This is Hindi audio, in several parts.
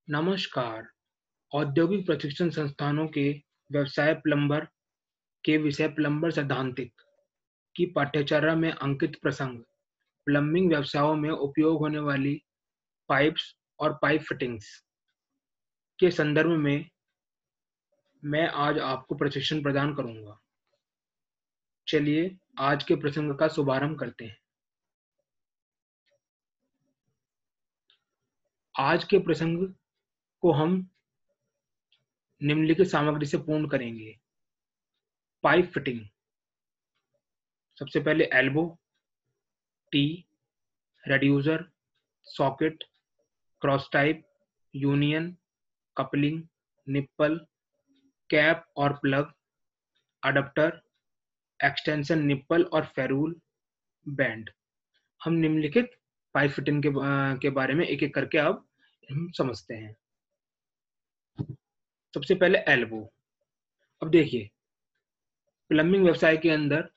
नमस्कार। औद्योगिक प्रशिक्षण संस्थानों के व्यवसाय प्लम्बर के विषय प्लम्बर सैद्धांतिक की पाठ्यचर्या में अंकित प्रसंग प्लम्बिंग व्यवसायों में उपयोग होने वाली पाइप्स और पाइप फिटिंग्स के संदर्भ में मैं आज आपको प्रशिक्षण प्रदान करूंगा। चलिए आज के प्रसंग का शुभारंभ करते हैं। आज के प्रसंग को हम निम्नलिखित सामग्री से पूर्ण करेंगे। पाइप फिटिंग, सबसे पहले elbow, T, reducer, socket, cross type, union, coupling, nipple, cap और प्लग, अडप्टर, एक्सटेंशन निप्पल और फेरूल, बैंड। हम निम्नलिखित पाइप फिटिंग के बारे में एक एक करके अब हम समझते हैं। सबसे पहले एल्बो। अब देखिए, प्लम्बिंग व्यवसाय के अंदर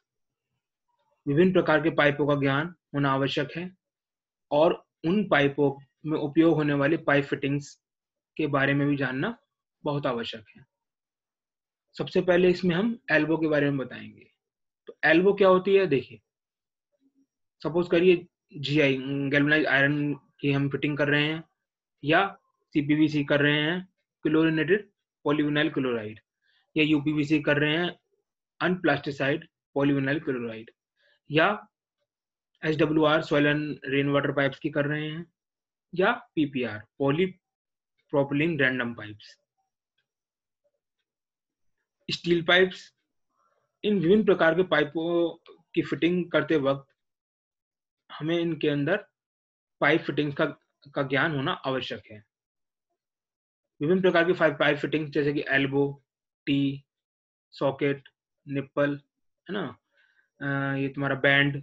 विभिन्न प्रकार के पाइपों का ज्ञान होना आवश्यक है और उन पाइपों में उपयोग होने वाली पाइप फिटिंग्स के बारे में भी जानना बहुत आवश्यक है। सबसे पहले इसमें हम एल्बो के बारे में बताएंगे। तो एल्बो क्या होती है? देखिए, सपोज करिए जीआई गैल्वेनाइज आयरन की हम फिटिंग कर रहे हैं या सीपीवीसी कर रहे हैं, क्लोरिनेटेड पॉलीविनाइल क्लोराइड, या यूपीवीसी कर रहे हैं, अनप्लास्टिसाइड पॉलीविनाइल क्लोराइड, या SWR soil and rain water pipes की कर रहे हैं, या PPR poly propylene random pipes, steel pipes. इन विभिन्न प्रकार के पाइपों की फिटिंग करते वक्त हमें इनके अंदर पाइप फिटिंग्स का ज्ञान होना आवश्यक है। विभिन्न प्रकार की पाइप फिटिंग्स जैसे कि एल्बो, टी, सॉकेट, निप्पल, है ना, ये तुम्हारा बैंड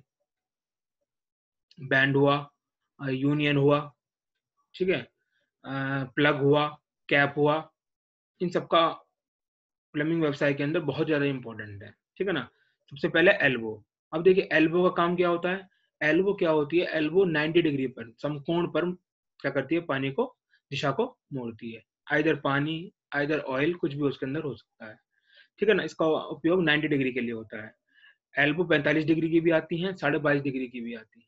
बैंड हुआ, यूनियन हुआ, ठीक है, प्लग हुआ, कैप हुआ। इन सबका प्लम्बिंग व्यवसाय के अंदर बहुत ज्यादा इंपॉर्टेंट है, ठीक है ना। सबसे पहले एल्बो। अब देखिए एल्बो का काम क्या होता है। एल्बो क्या होती है? एल्बो 90 डिग्री पर, समकोण पर क्या करती है? पानी को, दिशा को मोड़ती है। आइदर पानी, आइदर ऑयल, कुछ भी उसके अंदर हो सकता है, ठीक है ना। इसका उपयोग 90 डिग्री के लिए होता है। एल्बो 45 डिग्री की भी आती है, 22.5 डिग्री की भी आती है।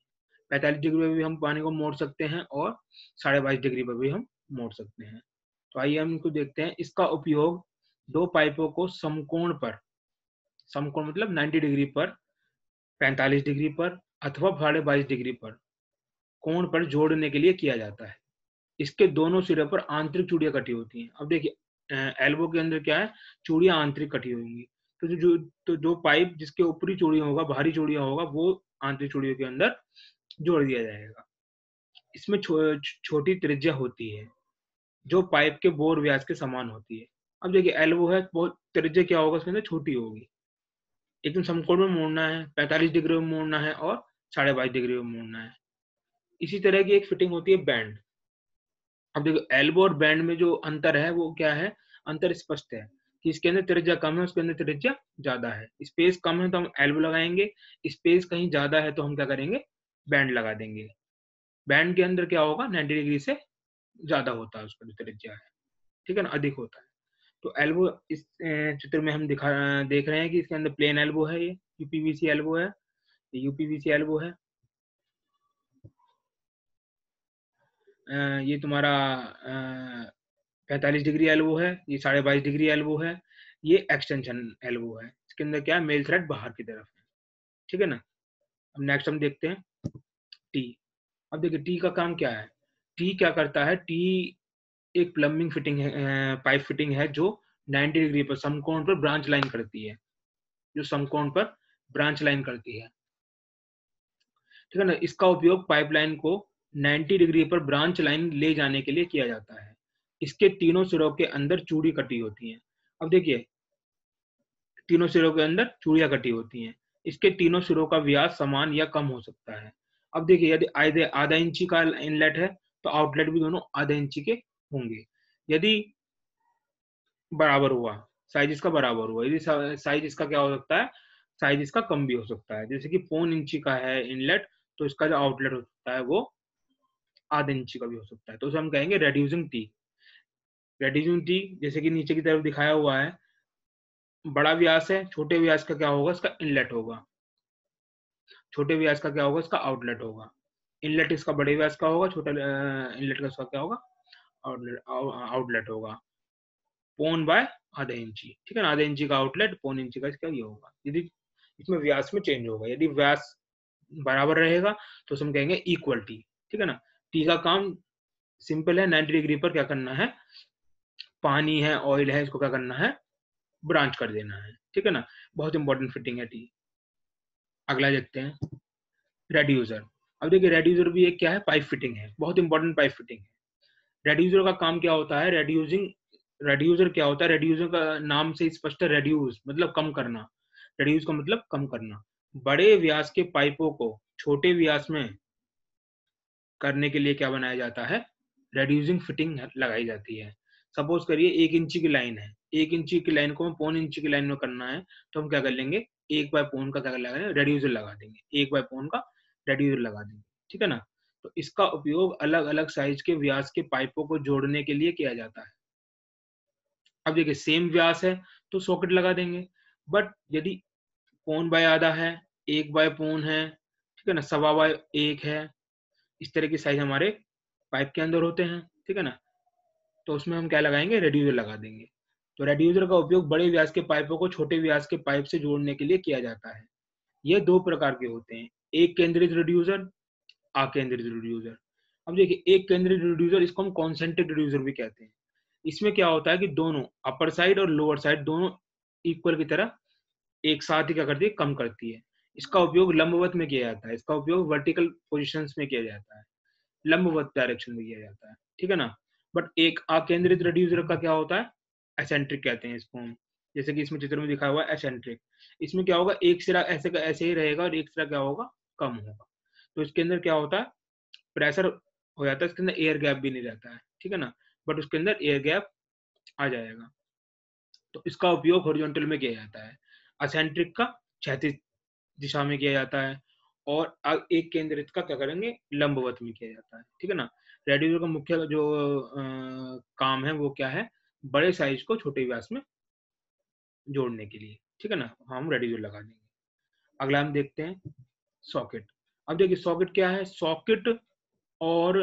45 डिग्री में भी हम पानी को मोड़ सकते हैं और 22.5 डिग्री पर भी हम मोड़ सकते हैं। तो आइए हम इनको देखते हैं। इसका उपयोग दो पाइपों को समकोण पर, समकोण मतलब 90 डिग्री पर, 45 डिग्री पर अथवा 22.5 डिग्री पर कोण पर जोड़ने के लिए किया जाता है। इसके दोनों सिरे पर आंतरिक चूड़ियां कटी होती हैं। अब देखिए एल्बो के अंदर क्या है? चूड़ियां आंतरिक कटी होंगी। तो जो पाइप जिसके ऊपरी चूड़ियां होगा, बाहरी चूड़ियां होगा, वो आंतरिक चूड़ियों के अंदर जोड़ दिया जाएगा। इसमें छोटी त्रिज्या होती है जो पाइप के बोर व्यास के समान होती है। अब देखिए एल्बो है, बहुत त्रिज्या क्या होगा उसके अंदर? छोटी होगी। एकदम समकोण में मोड़ना है, 45 डिग्री में मोड़ना है और 22.5 डिग्री में मोड़ना है। इसी तरह की एक फिटिंग होती है बैंड। अब देखो एल्बो और बैंड में जो अंतर है वो क्या है? अंतर स्पष्ट है कि इसके अंदर त्रिज्या कम है, उसके अंदर त्रिज्या ज्यादा है। स्पेस कम है तो हम एल्बो लगाएंगे, स्पेस कहीं ज्यादा है तो हम क्या करेंगे? बैंड लगा देंगे। बैंड के अंदर क्या होगा? 90 डिग्री से ज्यादा होता है, उसका जो त्रिज्या है, ठीक है ना, अधिक होता है। तो एल्बो इस चित्र में हम देख रहे हैं कि इसके अंदर प्लेन एल्बो है, ये यूपीवीसी एल्बो है, यूपीवीसी एल्बो है। ये तुम्हारा 45 डिग्री एल्बो है, ये 22.5 डिग्री एल्बो है, ये एक्सटेंशन एल्बो है। इसके अंदर क्या है? मेल थ्रेड बाहर की तरफ है, ठीक है ना। अब नेक्स्ट हम देखते हैं टी। अब देखिए टी का काम क्या है। टी क्या करता है? टी एक प्लम्बिंग फिटिंग है, पाइप फिटिंग है जो 90 डिग्री पर समकोण पर ब्रांच लाइन करती है, जो समकोण पर ब्रांच लाइन करती है, ठीक है ना। इसका उपयोग पाइपलाइन को 90 डिग्री पर ब्रांच लाइन ले जाने के लिए किया जाता है। इसके तीनों सिरों के अंदर चूड़ी कटी होती है। अब देखिए तीनों सिरों के अंदर चूड़ियां कटी होती हैं। इसके तीनों सिरों का व्यास समान या कम हो सकता है। अब देखिए यदि आधा इंची का इनलेट है तो आउटलेट भी दोनों आधा इंची के होंगे। यदि बराबर हुआ, साइज इसका बराबर हुआ, यदि साइज इसका क्या हो सकता है? साइज इसका कम भी हो सकता है। जैसे कि 1.25 इंची का है इनलेट तो इसका जो आउटलेट हो सकता है वो आधे इंची का भी हो सकता है। तो उसे हम कहेंगे रेड्यूसिंग टी। रेड्यूसिंग टी जैसे कि नीचे की तरफ दिखाया हुआ है, बड़ा व्यास है, छोटे व्यास का क्या होगा, इसका इनलेट होगा, छोटे व्यास का क्या होगा, इसका आउटलेट होगा। इनलेट इसका बड़े व्यास का होगा, छोटा इनलेट का इसका क्या होगा, आउटलेट होगा। पौन बाय आधा इंची, ठीक है ना, आधा इंची का आउटलेट, पौन इंची का इसका ये होगा। यदि इसमें व्यास में चेंज होगा, यदि व्यास बराबर रहेगा तो हम कहेंगे इक्वल टी, ठीक है ना। टी का काम सिंपल है, 90 डिग्री पर क्या करना है, पानी है, ऑयल है, इसको क्या करना है, ब्रांच कर देना है, ठीक है ना। बहुत इंपॉर्टेंट फिटिंग है टी। अगला देखते हैं, रेड्यूसर। अब देखिए रेड्यूसर भी एक क्या है, पाइप फिटिंग है, बहुत इंपॉर्टेंट पाइप फिटिंग है। रेड्यूसर का काम क्या होता है, रेड्यूसर क्या होता है, रेड्यूसर का नाम से स्पष्ट है, रेड्यूस मतलब कम करना, रेड्यूस का मतलब कम करना। बड़े व्यास के पाइपों को छोटे व्यास में करने के लिए क्या बनाया जाता है, रेड्यूसिंग फिटिंग लगाई जाती है। सपोज करिए 1 इंची की लाइन है, 1 इंची की लाइन को हम पौन इंची की लाइन में करना है, तो हम क्या कर लेंगे, 1/पौन का क्या लगाएंगे, रेड्यूसर लगा देंगे, 1/पौन का रेड्यूसर लगा देंगे, ठीक है ना। तो इसका उपयोग अलग अलग साइज के व्यास के पाइपों को जोड़ने के लिए किया जाता है। अब देखिए सेम व्यास है तो सॉकेट लगा देंगे, बट यदि पौन बाय आधा है, 1/पौन है, ठीक है ना, 1.25/1 है, इस तरह की साइज हमारे पाइप के अंदर होते हैं, ठीक है ना। तो उसमें हम क्या लगाएंगे, रेड्यूसर लगा देंगे। तो रेड्यूसर का उपयोग बड़े व्यास के पाइपों को छोटे व्यास के पाइप से जोड़ने के लिए किया जाता है। ये दो प्रकार के होते हैं, एक केंद्रित रेड्यूसर, अकेंद्रित रेड्यूसर। अब देखिए एक केंद्रित रेड्यूसर, इसको हम कॉन्सेंट्रिक रेड्यूसर भी कहते हैं। इसमें क्या होता है कि दोनों अपर साइड और लोअर साइड दोनों इक्वल की तरह एक साथ ही क्या करती है, कम करती है। इसका उपयोग लंबवत में किया जाता है, इसका उपयोग वर्टिकल पोजिशन में किया जाता है, लंबवत डायरेक्शन में किया जाता है, ठीक है ना। बट एक अकेंद्रित रेड्यूसर का क्या होता है, एसेंट्रिक कहते हैं इसको हम, जैसे कि इसमें चित्र में दिखाया हुआ है एसेंट्रिक। इसमें क्या होगा, एक सिरा ऐसे का ऐसे ही रहेगा और एक सिरा क्या होगा, कम होगा। तो इसके अंदर क्या होता है, प्रेशर हो जाता है, इसके अंदर एयर गैप भी नहीं रहता है, ठीक है ना, बट उसके अंदर एयर गैप आ जाएगा। तो इसका उपयोग हॉरिजॉन्टल में किया जाता है, असेंट्रिक का क्षैतिज दिशा में किया जाता है, और एक केंद्रित का क्या करेंगे, लंबवत में किया जाता है, ठीक है ना। रेड्यूसर का मुख्य जो काम है वो क्या है, बड़े साइज को छोटे व्यास में जोड़ने के लिए, ठीक है ना, हम रेड्यूसर लगा देंगे। अगला हम देखते हैं सॉकेट। अब देखिए सॉकेट क्या है, सॉकेट और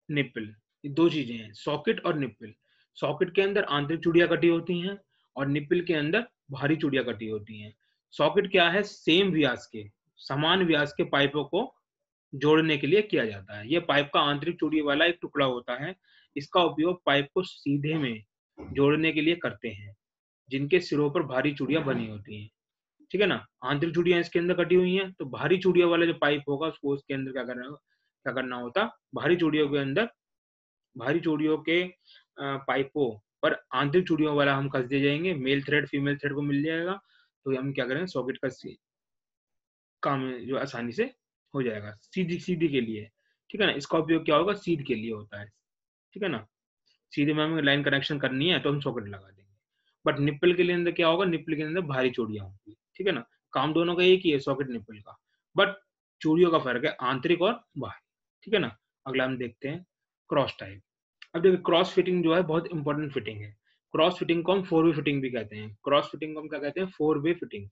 निप्पल, ये दो चीजें हैं, सॉकेट और निप्पल। सॉकेट के अंदर आंतरिक चूड़ियां कटी होती हैं और निप्पल के अंदर बाहरी चूड़ियां कटी होती हैं। सॉकेट क्या है, सेम व्यास के, समान व्यास के पाइपों को जोड़ने के लिए किया जाता है। यह पाइप का आंतरिक चूड़ी वाला एक टुकड़ा होता है। इसका उपयोग पाइप को सीधे में जोड़ने के लिए करते हैं, जिनके सिरों पर भारी चूड़ियां बनी होती हैं, ठीक है ना। आंतरिक चूड़ियां इसके अंदर कटी हुई हैं, तो भारी चूड़ियों वाला जो पाइप होगा उसको उसके अंदर क्या करना होता, भारी चूड़ियों के अंदर, भारी चूड़ियों के पाइपों पर आंतरिक चूड़ियों वाला हम कस दे जाएंगे, मेल थ्रेड फीमेल थ्रेड को मिल जाएगा, तो हम क्या करेंगे, सॉकेट का काम जो आसानी से हो जाएगा, सीधी सीधी के लिए, ठीक है ना। इसका उपयोग क्या होगा, सीध के लिए होता है, ठीक है ना। सीधे में हमें लाइन कनेक्शन करनी है तो हम सॉकेट लगा देंगे। बट निप्पल के लिए अंदर क्या होगा, निप्पल के अंदर भारी चूड़ियां होंगी, ठीक है ना। काम दोनों का एक ही है, सॉकेट निप्पल का, बट चूड़ियों का फर्क है, आंतरिक और बाहरी, ठीक है ना। अगला हम देखते हैं क्रॉस टाइप। अब देखिए क्रॉस फिटिंग जो है बहुत इंपॉर्टेंट फिटिंग है। क्रॉस फिटिंग को हम 4 वे फिटिंग भी कहते हैं, क्रॉस फिटिंग को हम क्या कहते हैं, 4 वे फिटिंग,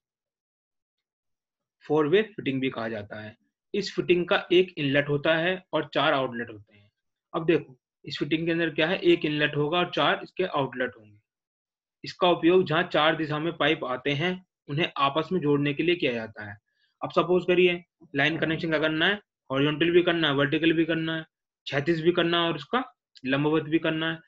4 वे फिटिंग भी कहा जाता है। इस फिटिंग का एक इनलेट होता है और 4 आउटलेट होते हैं। अब देखो इस फिटिंग के अंदर क्या है, एक इनलेट होगा और 4 इसके आउटलेट होंगे। इसका उपयोग जहां 4 दिशा में पाइप आते हैं उन्हें आपस में जोड़ने के लिए किया जाता है। अब सपोज करिए लाइन कनेक्शन क्या करना है, हॉरिजॉन्टल भी करना है, वर्टिकल भी करना है, क्षैतिज भी करना है और उसका लंबवत भी करना है,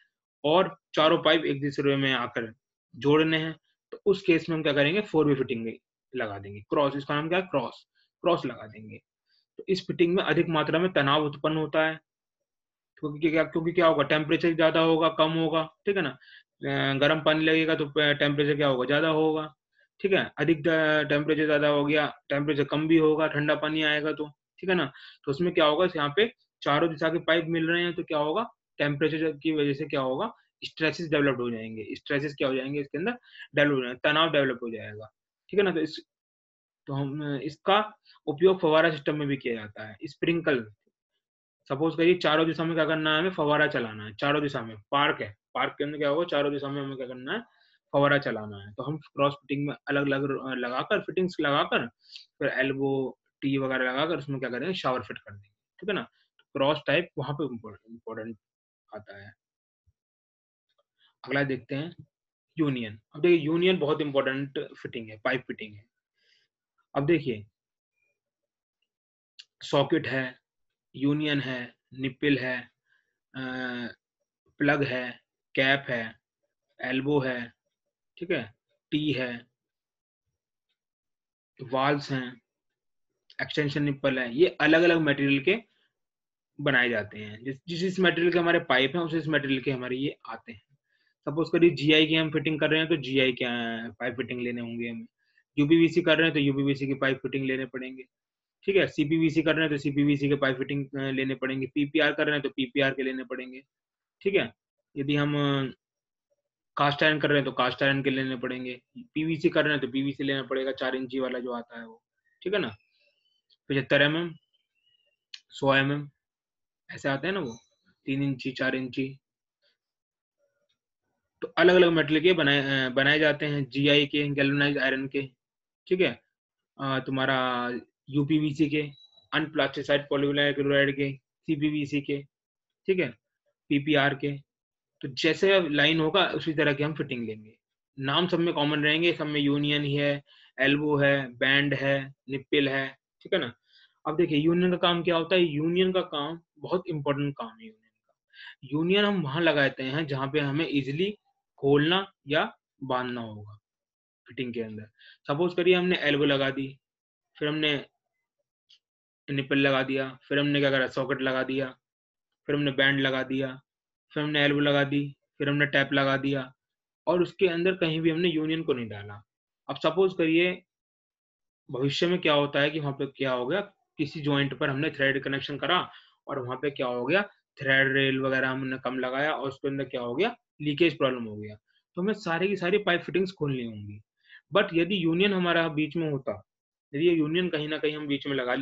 और चारों पाइप एक दूसरे में आकर जोड़ने हैं। तो उस केस में हम क्या करेंगे, 4 वे फिटिंग लगा देंगे, क्रॉस, इसका नाम क्या है, क्रॉस, क्रॉस लगा देंगे। तो इस फिटिंग में अधिक मात्रा में तनाव उत्पन्न होता है, क्योंकि क्या होगा, टेम्परेचर ज्यादा होगा कम होगा, ठीक है ना। गर्म पानी लगेगा तो टेम्परेचर क्या होगा, ज्यादा होगा, ठीक है। अधिक टेम्परेचर ज्यादा हो गया, टेम्परेचर कम भी होगा, ठंडा पानी आएगा तो, ठीक है ना। तो उसमें क्या होगा, यहाँ पे चारों दिशा के पाइप मिल रहे हैं तो क्या होगा, टेम्परेचर की वजह से क्या होगा, स्ट्रेसेस डेवलप हो जाएंगे, स्ट्रेसेस क्या हो जाएंगे इसके अंदर, डेवलप हो जाएंगे, तनाव डेवलप हो जाएगा, ठीक है ना। तो हम इसका उपयोग फव्वारा सिस्टम में भी किया जाता है, स्प्रिंकल, सपोज करिए चारों दिशा में क्या करना है, हमें फव्वारा चलाना है, चारों दिशा में पार्क है, पार्क के अंदर क्या होगा, चारों दिशा में हमें क्या करना है, फव्वारा चलाना है। तो हम क्रॉस फिटिंग में अलग अलग लगाकर, फिटिंग्स लगाकर, फिर एल्बो टी वगैरह लगाकर उसमें क्या करेंगे, शावर फिट कर देंगे, ठीक है ना। तो क्रॉस टाइप वहां पे इम्पोर्टेंट आता है। अगला देखते हैं यूनियन। अब देखिए यूनियन बहुत इंपॉर्टेंट फिटिंग है, पाइप फिटिंग है। अब देखिए सॉकेट है, यूनियन है, निपिल है, प्लग है, कैप है, एल्बो है, ठीक है, टी है, वाल्स हैं, एक्सटेंशन निप्पल है, ये अलग अलग मटेरियल के बनाए जाते हैं। जिस मटेरियल के हमारे पाइप हैं उस मटेरियल के हमारे ये आते हैं। सपोज करिए जीआई की हम फिटिंग कर रहे हैं तो जीआई के पाइप फिटिंग लेने होंगे हमें। यूपीवीसी कर रहे हैं तो यूपीवीसी की पाइप फिटिंग लेने पड़ेंगे, ठीक है। सीपीवीसी कर रहे हैं तो सीपीवीसी के पाइप फिटिंग लेने पड़ेंगे। पीपीआर कर रहे हैं तो पीपीआर के लेने पड़ेंगे, ठीक है। यदि हम कास्ट आयरन कर रहे हैं तो कास्ट आयरन के लेने पड़ेंगे। पीवीसी कर रहे हैं तो पीवीसी लेना पड़ेगा, 4 इंची वाला जो आता है वो, ठीक है ना। 75 mm, 100 mm ऐसे आते हैं ना वो, 3 इंची, 4 इंची। तो अलग अलग मेटल के बनाए जाते हैं, जीआई के, गैल्वेनाइज आयरन के, ठीक है। तुम्हारा यूपीवीसी के, अनप्लास्टिसाइड पॉलीविनाइल क्लोराइड के, सीपीवीसी के, ठीक है, पीपीआर के। तो जैसे लाइन होगा उसी तरह की हम फिटिंग लेंगे। नाम सब में कॉमन रहेंगे, सब में यूनियन ही है, एल्बो है, बैंड है, निप्पल है, ठीक है ना। अब देखिए यूनियन का काम क्या होता है। यूनियन का काम बहुत इंपॉर्टेंट काम है यूनियन का। यूनियन हम वहां लगाते हैं जहां पे हमें इजिली खोलना या बांधना होगा फिटिंग के अंदर। सपोज करिए हमने एल्बो लगा दी, फिर हमने निप्पल लगा दिया, फिर हमने क्या करा, सॉकेट लगा दिया, फिर हमने बैंड लगा दिया, फिर हमने एल्बो लगा दी, फिर हमने टैप लगा दिया, और उसके अंदर कहीं भी हमने यूनियन को नहीं डाला। अब सपोज करिए भविष्य में क्या होता है कि वहां पे क्या हो गया, किसी जॉइंट पर हमने थ्रेड कनेक्शन करा और वहां पे क्या हो गया, थ्रेड रेल वगैरह हमने कम लगाया और उसके अंदर क्या हो गया, लीकेज प्रॉब्लम हो गया। तो हमें सारी की सारी पाइप फिटिंग्स खोलनी होंगी। बट यदि यूनियन हमारा बीच में होता, यदि ये यूनियन कहीं ना कहीं हम बीच में लगा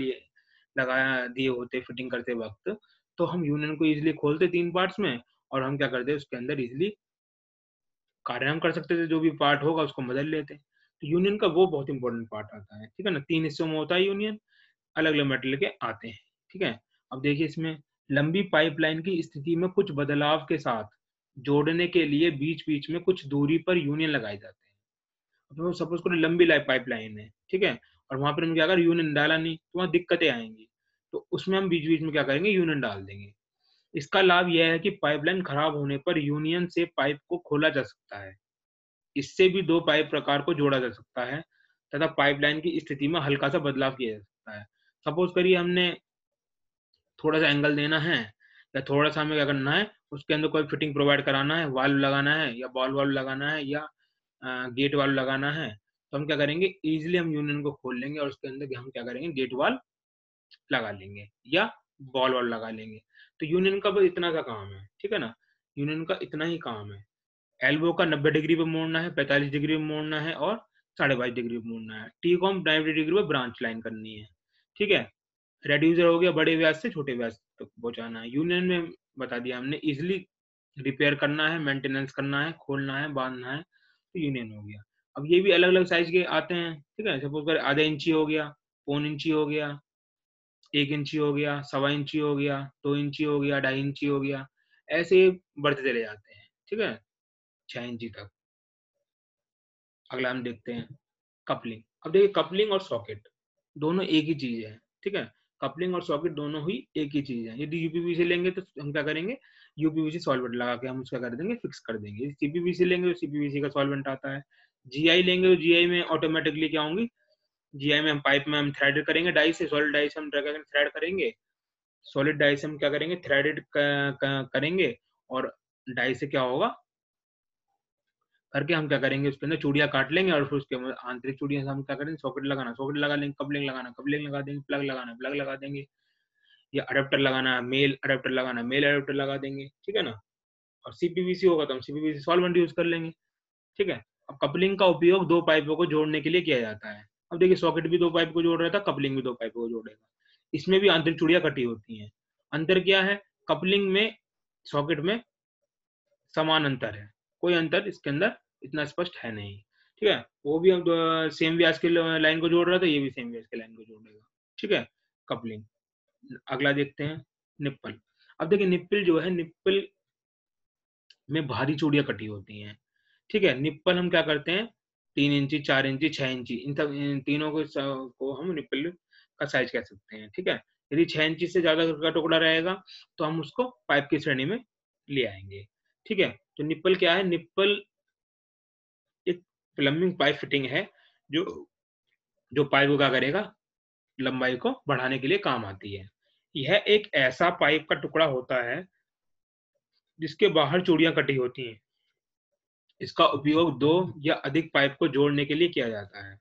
दिए होते फिटिंग करते वक्त, तो हम यूनियन को इजिली खोलते 3 पार्ट्स में, और हम क्या करते उसके अंदर इजिली कार्य हम कर सकते थे, जो भी पार्ट होगा उसको बदल लेते। तो यूनियन का वो बहुत इंपॉर्टेंट पार्ट आता है, ठीक है ना। 3 हिस्सों में होता है यूनियन, अलग अलग मेटेरियल के आते हैं, ठीक है। अब देखिए इसमें लंबी पाइपलाइन की स्थिति में कुछ बदलाव के साथ जोड़ने के लिए बीच बीच में कुछ दूरी पर यूनियन लगाए जाते हैं। अब सपोज करो लंबी पाइपलाइन है, ठीक है, और वहां पर हम क्या कर, यूनियन डाला नहीं तो वहां दिक्कतें आएंगी। तो उसमें हम बीच बीच में क्या करेंगे, यूनियन डाल देंगे। इसका लाभ यह है कि पाइपलाइन खराब होने पर यूनियन से पाइप को खोला जा सकता है। इससे भी 2 पाइप प्रकार को जोड़ा जा सकता है तथा पाइपलाइन की स्थिति में हल्का सा बदलाव किया जा सकता है। सपोज करिए हमने थोड़ा सा एंगल देना है, या थोड़ा सा हमें क्या करना है, उसके अंदर कोई फिटिंग प्रोवाइड कराना है, वाल्व लगाना है, या बॉल वाल्व लगाना है, या गेट वाल्व लगाना है, तो हम क्या करेंगे, इजिली हम यूनियन को खोल लेंगे और उसके अंदर हम क्या करेंगे, गेट वाल्व लगा लेंगे या बॉल वाल्व लगा लेंगे। तो यूनियन का बस इतना सा काम है, ठीक है ना। यूनियन का इतना ही काम है। एल्बो का 90 डिग्री पे मोड़ना है, 45 डिग्री पे मोड़ना है, और 22.5 डिग्री पे मोड़ना है। टी को हम 90 डिग्री पे ब्रांच लाइन करनी है, ठीक है। रेड्यूसर हो गया, बड़े व्यास से छोटे व्यास तक पहुंचाना है। यूनियन में बता दिया हमने, इजिली रिपेयर करना है, मेंटेनेंस करना है, खोलना है, बांधना है, तो यूनियन हो गया। अब ये भी अलग अलग साइज के आते हैं, ठीक है। सपोज कर आधा इंची हो गया, पौन इंची हो गया, 1 इंची हो गया, 1.25 इंची हो गया, 2 इंची हो गया, 2.5 इंची हो गया, ऐसे बढ़ते चले जाते हैं, ठीक है, 6 इंची तक। अगला हम देखते हैं कपलिंग। अब देखिए कपलिंग और सॉकेट दोनों एक ही चीज है, ठीक है। कपलिंग और सॉकेट दोनों ही एक ही चीज है। यदि यूपीवीसी लेंगे तो हम क्या करेंगे, यूपीवीसी सॉल्वेंट लगा के हम उसका कर देंगे, फिक्स कर देंगे। यदि सीपीवीसी लेंगे तो सीपीवीसी का सॉल्वेंट आता है। जीआई लेंगे तो जीआई में ऑटोमेटिकली क्या होंगी, जीआई में हम पाइप में हम थ्रेड करेंगे, डाई से, सॉलिड डाई से हम थ्रेड करेंगे, सॉलिड डाई से हम क्या करेंगे, थ्रेडेड करेंगे, और डाई से क्या होगा करके हम क्या करेंगे, उसके अंदर चूड़ियां काट लेंगे, और फिर उसके आंतरिक चूड़ियां से हम क्या करेंगे, सॉकेट लगाना, सॉकेट लगा लेंगे, कपलिंग लगा देंगे, प्लग लगाना, प्लग लगा देंगे, या अडेप्टर लगाना है, मेल अडेप्टर लगाना, मेल अडेप्टर लगा देंगे, ठीक है ना। और सीपीवीसी होगा तो हम सीपीवीसी सॉल्वेंट यूज कर लेंगे, ठीक है। अब कपलिंग का उपयोग 2 पाइपों को जोड़ने के लिए किया जाता है। अब देखिए सॉकेट भी 2 पाइप को जोड़ रहा था, कपलिंग भी 2 पाइपों को जोड़ेगा। इसमें भी आंतरिक चूड़ियां कटी होती हैं, अंतर क्या है? कपलिंग में, सॉकेट में समान अंतर है, कोई अंतर इसके अंदर इतना स्पष्ट है नहीं। ठीक है, वो भी अब सेम व्यास के लाइन को जोड़ रहा था, ये भी सेम व्यास के लाइन को जोड़ेगा। ठीक है, कपलिंग। अगला देखते हैं निप्पल। अब देखिए निप्पल जो है, निप्पल में भारी चूड़ियां कटी होती हैं। ठीक है, निप्पल हम क्या करते हैं, 3 इंची, 4 इंची, 6 इंची, इन तीनों को हम निप्पल का साइज कह सकते हैं। ठीक है, यदि 6 इंची से ज्यादा का टुकड़ा रहेगा तो हम उसको पाइप की श्रेणी में ले आएंगे। ठीक है, तो निप्पल क्या है? निप्पल एक प्लम्बिंग पाइप फिटिंग है जो जो पाइप को क्या करेगा, लंबाई को बढ़ाने के लिए काम आती है। यह एक ऐसा पाइप का टुकड़ा होता है जिसके बाहर चूड़ियां कटी होती हैं। इसका उपयोग दो या अधिक पाइप को जोड़ने के लिए किया जाता है।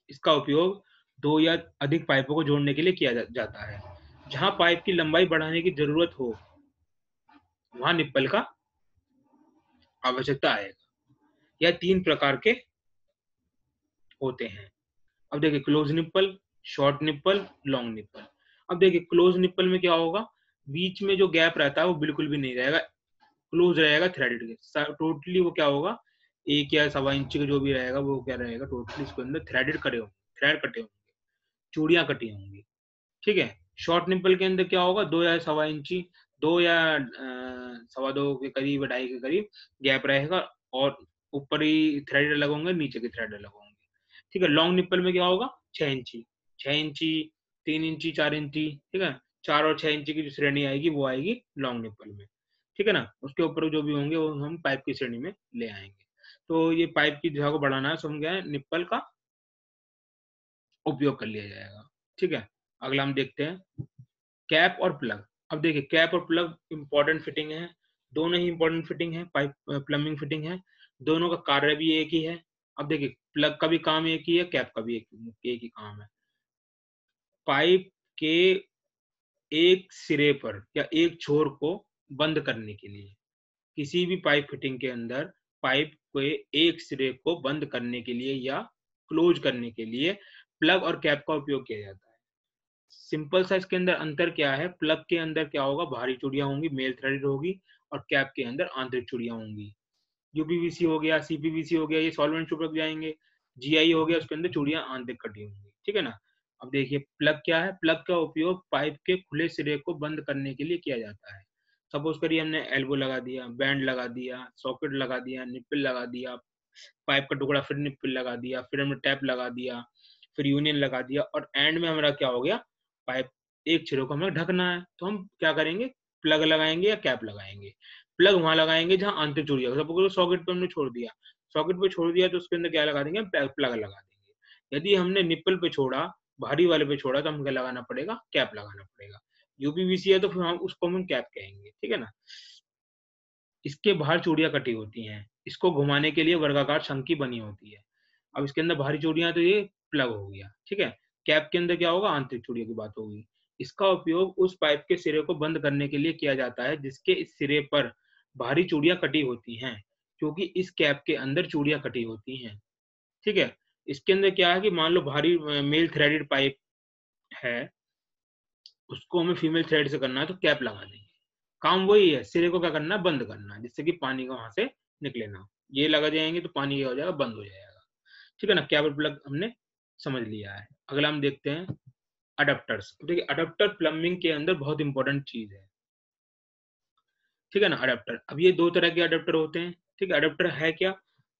इसका उपयोग दो या अधिक पाइपों को जोड़ने के लिए किया जाता है। जहां पाइप की लंबाई बढ़ाने की जरूरत हो वहां निप्पल का आवश्यकता आएगा। यह 3 प्रकार के होते हैं। अब देखिए close nipple, short nipple, long nipple. अब देखिए क्लोज निप्पल में क्या होगा, बीच में जो गैप रहता है वो बिल्कुल भी नहीं रहेगा, क्लोज रहेगा थ्रेडेड के टोटली। वो क्या होगा, 1 या 1.25 इंच का जो भी रहेगा वो क्या रहेगा, टोटली इसके अंदर थ्रेडेड करे होंगे, थ्रेड कटे होंगे, चूड़ियां कटी होंगी। ठीक है, शॉर्ट निप्पल के अंदर क्या होगा, 2 या 1.25 इंची, 2 या 2.25 के करीब, 2.5 के करीब गैप रहेगा, और ऊपर ही थ्रेड अलग होंगे, नीचे के थ्रेड अलग होंगे। ठीक है, लॉन्ग निप्पल में क्या होगा, 6 इंची, 6 इंची, 3 इंची, 4 इंची। ठीक है, 4 और 6 इंची की जो श्रेणी आएगी वो आएगी लॉन्ग निप्पल में। ठीक है ना, उसके ऊपर जो भी होंगे वो हम पाइप की श्रेणी में ले आएंगे। तो ये पाइप की दिशा को बढ़ाना है, तो हम क्या है, निप्पल का उपयोग कर लिया जाएगा। ठीक है, अगला हम देखते हैं कैप और प्लग। अब देखिए कैप और प्लग इंपॉर्टेंट फिटिंग है, दोनों ही इंपॉर्टेंट फिटिंग है, पाइप प्लम्बिंग फिटिंग है, दोनों का कार्य भी एक ही है। अब देखिए प्लग का भी काम एक ही है, कैप का भी एक ही काम है। पाइप के एक सिरे पर या एक छोर को बंद करने के लिए, किसी भी पाइप फिटिंग के अंदर पाइप के एक सिरे को बंद करने के लिए या क्लोज करने के लिए प्लग और कैप का उपयोग किया जाता है। सिंपल सा इसके अंदर अंतर क्या है, प्लग के अंदर क्या होगा, बाहरी चूड़ियां होंगी, मेल थ्रेडेड होगी, और कैप के अंदर आंतरिक चूड़ियां होंगी। यूपीवीसी हो गया, सीपीवीसी हो गया, ये सॉल्वेंट चिपक जाएंगे। जीआई हो गया, उसके अंदर चूड़ियां आंतरिक कटी होंगी। ठीक है ना। अब देखिए प्लग क्या है, प्लग का उपयोग पाइप के खुले सिरे को बंद करने के लिए किया जाता है। सपोज करिए हमने एल्बो लगा दिया, बैंड लगा दिया, सॉकेट लगा दिया, निप्पल लगा दिया, पाइप का टुकड़ा, फिर निप्पल लगा दिया, फिर हमने टैप लगा दिया, फिर यूनियन लगा दिया, और एंड में हमारा क्या हो गया, पाइप एक छिरो को हमें ढकना है, तो हम क्या करेंगे, प्लग लगाएंगे या कैप लगाएंगे। प्लग वहां लगाएंगे जहां आंतरिक चूड़ियां, सपोज सॉकेट पे हमने छोड़ दिया, सॉकेट पे छोड़ दिया तो उसके अंदर क्या लगा देंगे, प्लग लगा देंगे। यदि हमने निप्पल पे छोड़ा, भारी वाले पे छोड़ा, तो हमें क्या लगाना पड़ेगा, कैप लगाना पड़ेगा। यूपीवीसी है तो फिर हम उसको हम कैप कहेंगे। ठीक है ना। इसके बाहर चूड़ियां कटी होती हैं, इसको घुमाने के लिए वर्गाकार शंकी बनी होती है। अब इसके अंदर बाहरी चूड़ियां, तो ये प्लग हो गया। ठीक है, कैप के अंदर क्या होगा, आंतरिक चूड़ियों की बात होगी। इसका उपयोग उस पाइप के सिरे को बंद करने के लिए किया जाता है जिसके इस सिरे पर बाहरी चूड़ियां कटी होती हैं, क्योंकि इस कैप के अंदर चूड़ियां कटी होती हैं। ठीक है, इसके अंदर क्या है कि मान लो भारी मेल थ्रेडेड पाइप है, उसको हमें फीमेल थ्रेड से करना है तो कैप लगा देंगे। काम वही है, सिरे को क्या करना है, बंद करना है, जिससे कि पानी का वहां से निकले ना। ये लगा जाएंगे तो पानी क्या हो जाएगा, बंद हो जाएगा। ठीक है ना, केबल प्लग हमने समझ लिया है। अगला हम देखते हैं अडेप्टर्स। देखिए अडेप्टर प्लम्बिंग के अंदर बहुत इंपॉर्टेंट चीज है। ठीक है ना, अडेप्टर, अब ये 2 तरह के अडेप्टर होते हैं। ठीक है, अडेप्टर है क्या,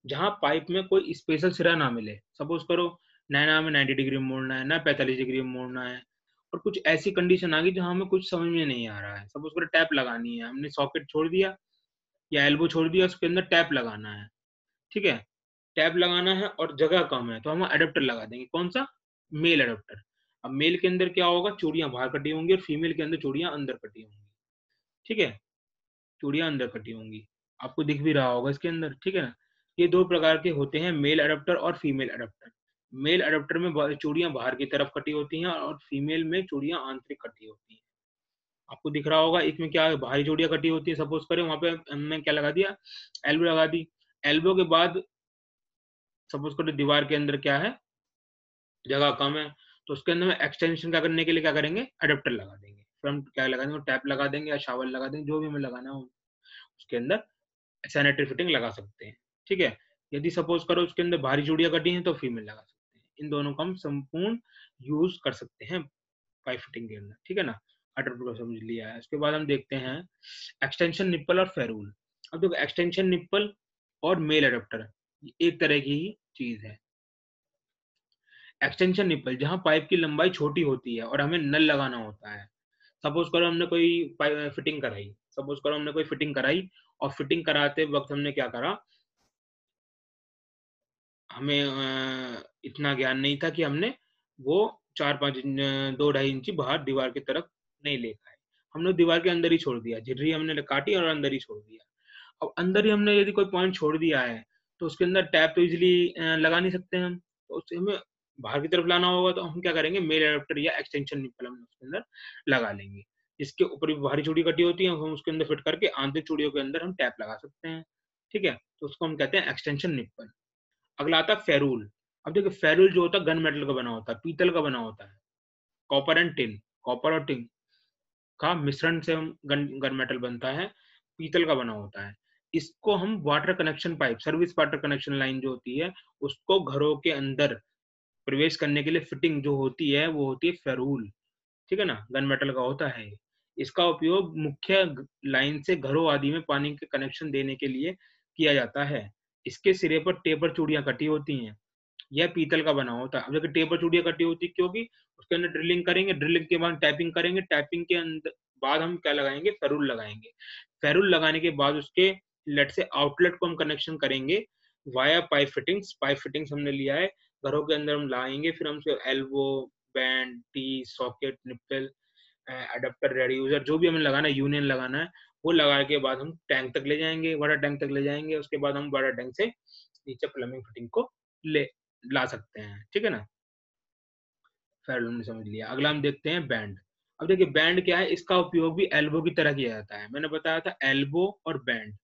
जहां पाइप में कोई स्पेशल सिरा ना मिले, सपोज करो नैना में 90 डिग्री मोड़ना है ना, 45 डिग्री मोड़ना है, और कुछ ऐसी कंडीशन आ गई जहां हमें कुछ समझ में नहीं आ रहा है। सपोज करो टैप लगानी है, हमने सॉकेट छोड़ दिया या एल्बो छोड़ दिया, उसके अंदर टैप लगाना है। ठीक है, टैप लगाना है और जगह कम है, तो हम अडेप्टर लगा देंगे। कौन सा, मेल अडेप्टर। अब मेल के अंदर क्या होगा, चूड़ियां बाहर कटी होंगी, और फीमेल के अंदर चूड़ियां अंदर कटी होंगी। ठीक है, चूड़ियां अंदर कटी होंगी, आपको दिख भी रहा होगा इसके अंदर। ठीक है ना, ये 2 प्रकार के होते हैं, मेल अडेप्टर और फीमेल अडेप्टर। मेल अडेप्टर में चूड़ियां बाहर की तरफ कटी होती हैं, और फीमेल में चूड़ियां आंतरिक कटी होती हैं। आपको दिख रहा होगा इसमें क्या है, बाहरी चूड़ियां कटी होती है, सपोज करें वहां पे हमने क्या लगा दिया, एल्बो लगा दी। एल्बो के बाद सपोज करो दीवार के अंदर क्या है, जगह कम है, तो उसके अंदर में एक्सटेंशन का करने के लिए क्या करेंगे, अडेप्टर लगा देंगे, फिर हम क्या लगा देंगे, टैप लगा देंगे या शावर लगा देंगे, जो भी हमें लगाना हो उसके अंदर सैनिटरी फिटिंग लगा सकते हैं। ठीक है, यदि सपोज करो उसके अंदर भारी चूड़ियां कटी हैं तो फीमेल लगा सकते हैं। इन दोनों का हम संपूर्ण यूज कर सकते हैं पाइप फिटिंग के अंदर। ठीक है ना, अडेप्टर को समझ लिया है। उसके बाद हम देखते हैं एक्सटेंशन निप्पल और फेरूल। अब देखो एक्सटेंशन निप्पल और मेल अडेप्टर एक तरह की ही चीज है। एक्सटेंशन निप्पल जहां पाइप की लंबाई छोटी होती है और हमें नल लगाना होता है। सपोज करो हमने कोई फिटिंग कराई, सपोज करो हमने कोई फिटिंग कराई और फिटिंग कराते वक्त हमने क्या करा, हमें इतना ज्ञान नहीं था कि हमने वो 4-5 2-2.5 इंची बाहर दीवार की तरफ नहीं ले पाए, हमने दीवार के अंदर ही छोड़ दिया, झिर्री हमने काटी और अंदर ही छोड़ दिया। अब अंदर ही हमने यदि कोई पॉइंट छोड़ दिया है तो उसके अंदर टैप तो इजिली लगा नहीं सकते हम, तो उससे हमें बाहर की तरफ लाना होगा, तो हम क्या करेंगे, मेल एडाप्टर या एक्सटेंशन निप्पल हम उसके अंदर लगा लेंगे। इसके ऊपर भी बाहरी चूड़ी कटी होती है, हम उसके अंदर फिट करके आंतरिक चूड़ियों के अंदर हम टैप लगा सकते हैं। ठीक है, तो उसको हम कहते हैं एक्सटेंशन निप्पल। अगला आता है फेरूल। अब देखिए फेरूल जो होता है गन मेटल का बना होता है, पीतल का बना होता है, कॉपर एंड टिन, कॉपर और टिन का मिश्रण से हम गन मेटल बनता है, पीतल का बना होता है। इसको हम water connection pipe, service water connection line जो होती है उसको घरों के अंदर प्रवेश करने के लिए फिटिंग जो होती है वो होती है फेरूल। ठीक है ना, गन मेटल का होता है। इसका उपयोग मुख्य लाइन से घरों आदि में पानी के कनेक्शन देने के लिए किया जाता है। इसके सिरे पर टेपर चूड़ियां कटी होती हैं, यह पीतल का बना होता है। अब देखिए टेपर चूड़ियां कटी होती है क्योंकि उसके अंदर ड्रिलिंग करेंगे, ड्रिलिंग के बाद टैपिंग करेंगे, टैपिंग के अंदर बाद हम क्या लगाएंगे, फेरूल लगाएंगे। फेरूल लगाने के बाद उसके लेट से आउटलेट को हम कनेक्शन करेंगे via pipe fittings. Pipe fittings हमने लिया है, घरों के अंदर हम लाएंगे, फिर हम उसके elbow, band, T, socket, nipple, adapter, reducer जो भी हमें लगाना है, यूनियन लगाना है, वो लगा के बाद हम टैंक तक ले जाएंगे, वाटर टैंक तक ले जाएंगे। उसके बाद हम वाटर टैंक से नीचे प्लम्बिंग फिटिंग को ले ला सकते हैं। ठीक है ना, फेरूल हमने समझ लिया। अगला हम देखते हैं बैंड। अब देखिए बैंड क्या है, इसका उपयोग भी एल्बो की तरह किया जाता है। मैंने बताया था एल्बो और बैंड।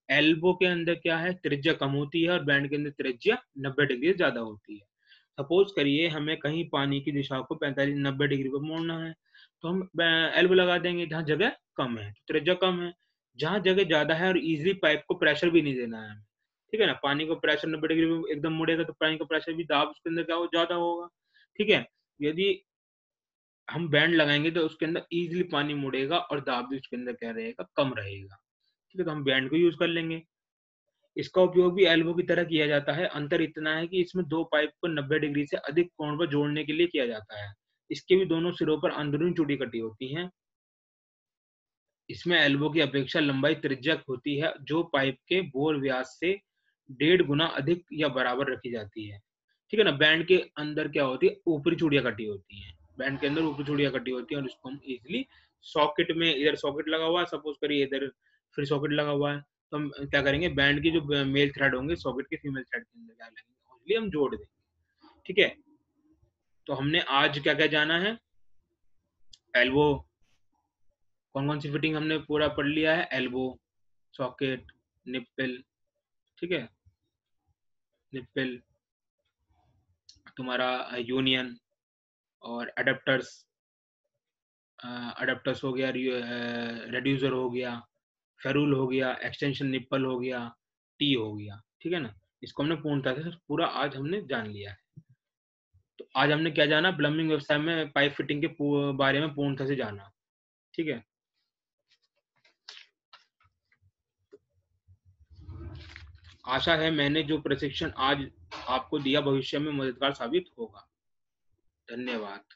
एल्बो के अंदर क्या है, त्रिज्या कम होती है और बैंड के अंदर त्रिज्या 90 डिग्री ज्यादा होती है। सपोज करिए हमें कहीं पानी की दिशा को 45-90 डिग्री पर मोड़ना है, तो हम एल्बो लगा देंगे जहाँ जगह कम है, त्रिज्या कम है। जहाँ जगह ज्यादा है और इजिली पाइप को प्रेशर भी नहीं देना है, ठीक है ना, पानी को प्रेशर 90 डिग्री में एकदम मुड़ेगा तो पानी का प्रेशर भी, दाब उसके अंदर क्या हो, ज्यादा होगा। ठीक है, यदि हम बैंड लगाएंगे तो उसके अंदर इजिली पानी मुड़ेगा और दाब भी उसके अंदर क्या रहेगा, कम रहेगा। ठीक है, तो हम बैंड को यूज कर लेंगे। इसका उपयोग भी एल्बो की तरह किया जाता है, अंतर इतना है कि इसमें दो पाइप को 90 डिग्री से अधिक कोण पर जोड़ने के लिए किया जाता है। इसके भी दोनों सिरों पर अंदरूनी चूड़ी कटी होती है। इसमें एल्बो की अपेक्षा लंबाई त्रिज्यक होती है जो पाइप के बोर व्यास से 1.5 गुना अधिक या बराबर रखी जाती है। ठीक है ना, बैंड के अंदर क्या होती है, ऊपरी चूड़ियां कटी होती हैं, बैंड के अंदर ऊपरी चूड़ियां कटी होती हैं और इसको हम इजिली सॉकेट में, इधर सॉकेट लगा हुआ है सपोज करिए, इधर फिर सॉकेट लगा हुआ है, तो हम क्या करेंगे, बैंड की जो मेल थ्रेड होंगे सॉकेट के फीमेल थ्रेड के अंदर क्या लगेंगे, इजिली हम जोड़ देंगे। ठीक है, तो हमने आज क्या क्या जाना है, एल्बो, कौन कौन सी फिटिंग हमने पूरा पढ़ लिया है, एल्बो, सॉकेट, निप्पल, ठीक है, निप्पल, तुम्हारा यूनियन और अडेप्टर्स, अडेप्टर्स हो गया, रेड्यूसर हो गया, फेरूल हो गया, एक्सटेंशन निप्पल हो गया, टी हो गया। ठीक है ना, इसको हमने पूर्णता से पूरा आज हमने जान लिया है। तो आज हमने क्या जाना, प्लम्बिंग व्यवसाय में पाइप फिटिंग के बारे में पूर्णता से जाना। ठीक है, आशा है मैंने जो प्रशिक्षण आज आपको दिया भविष्य में मददगार साबित होगा। धन्यवाद।